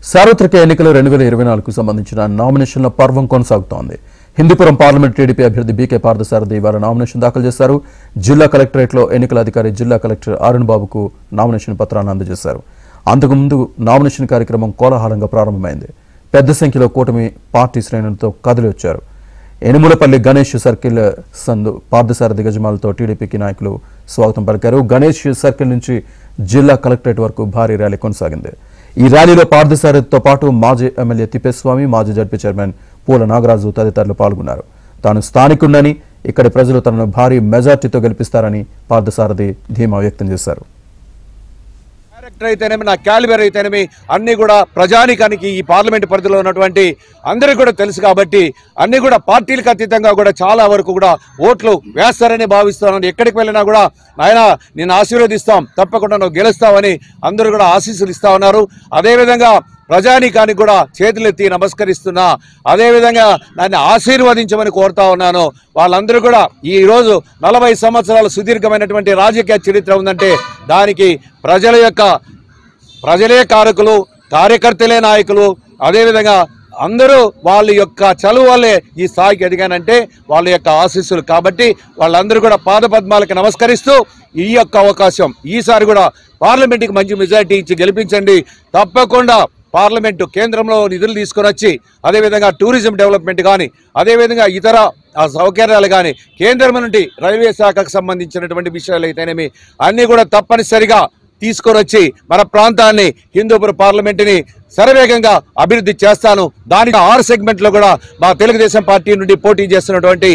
సార్వత్రిక ఎన్నికల 2024కు సంబంధించిన నామినేషన్ల పర్వం కొనసాగుతోంది. హిందూపురం పార్లమెంట్ టీడీపీ అభ్యర్థి బీకే పార్థసారథి ఇవాళ నామినేషన్ దాఖలు చేశారు. జిల్లా కలెక్టరేట్లో ఎన్నికల అధికారి జిల్లా కలెక్టర్ అరుణ్ బాబుకు నామినేషన్ పత్రాలను అందజేశారు. అంతకుముందు నామినేషన్ కార్యక్రమం కోలాహలంగా ప్రారంభమైంది. పెద్ద సంఖ్యలో కూటమి పార్టీ శ్రేణులతో కదిలి వచ్చారు. ఎనుములపల్లి గణేష్ సర్కిల్ సందు పార్థసారథి గజమాలతో టీడీపీకి నాయకులు స్వాగతం పలికారు. గణేష్ సర్కిల్ నుంచి జిల్లా కలెక్టరేట్ వరకు భారీ ర్యాలీ కొనసాగింది. ఈ ర్యాలీలో పార్థసారథితో పాటు మాజీ ఎమ్మెల్యే తిప్పేస్వామి, మాజీ జడ్పీ చైర్మన్ పూల నాగరాజు తదితరులు పాల్గొన్నారు. తాను స్థానికుడినని, ఇక్కడి ప్రజలు తనను భారీ మెజార్టీతో గెలిపిస్తారని పార్థసారథి ధీమా వ్యక్తం చేశారు. క్యారెక్టర్ అయితేనేమి, నా క్యాలిబర్ అయితేనేమి అన్నీ కూడా ప్రజానికానికి ఈ పార్లమెంట్ పరిధిలో ఉన్నటువంటి అందరికీ కూడా తెలుసు కాబట్టి అన్నీ కూడా పార్టీలకు అతీతంగా కూడా చాలా వరకు కూడా ఓట్లు వేస్తారని భావిస్తున్నాను. ఎక్కడికి వెళ్ళినా కూడా నాయన నేను ఆశీర్వదిస్తాం, తప్పకుండా నువ్వు గెలుస్తావని అందరూ కూడా ఆశీస్సులు ఇస్తా ఉన్నారు. అదేవిధంగా ప్రజానికానికి కూడా చేతులెత్తి నమస్కరిస్తున్నా. అదేవిధంగా నన్ను ఆశీర్వదించమని కోరుతా ఉన్నాను. వాళ్ళందరూ కూడా ఈరోజు 40 సంవత్సరాల సుదీర్ఘమైనటువంటి రాజకీయ చరిత్ర ఉందంటే దానికి ప్రజలే కారకులు, కార్యకర్తలే నాయకులు. అదేవిధంగా అందరూ వాళ్ళ యొక్క చలువ వల్లే ఈ స్థాయికి ఎదిగానంటే వాళ్ళ యొక్క ఆశీస్సులు. కాబట్టి వాళ్ళందరూ కూడా పాదపద్మాలకు నమస్కరిస్తూ ఈ యొక్క అవకాశం ఈసారి కూడా పార్లమెంట్కి మంచి మెజారిటీ ఇచ్చి గెలిపించండి. తప్పకుండా పార్లమెంటు కేంద్రంలో నిధులు తీసుకొని వచ్చి అదేవిధంగా టూరిజం డెవలప్మెంట్ కానీ అదేవిధంగా ఇతర సౌకర్యాలు కానీ కేంద్రం నుండి రైల్వే శాఖకు సంబంధించినటువంటి విషయాలు అయితేనేమి అన్నీ కూడా తప్పనిసరిగా తీసుకొని వచ్చి మన ప్రాంతాన్ని హిందూపురం పార్లమెంటుని శరవేగంగా అభివృద్ధి చేస్తాను. దానికి 6 సెగ్మెంట్లో కూడా మా తెలుగుదేశం పార్టీ నుండి పోటీ చేస్తున్నటువంటి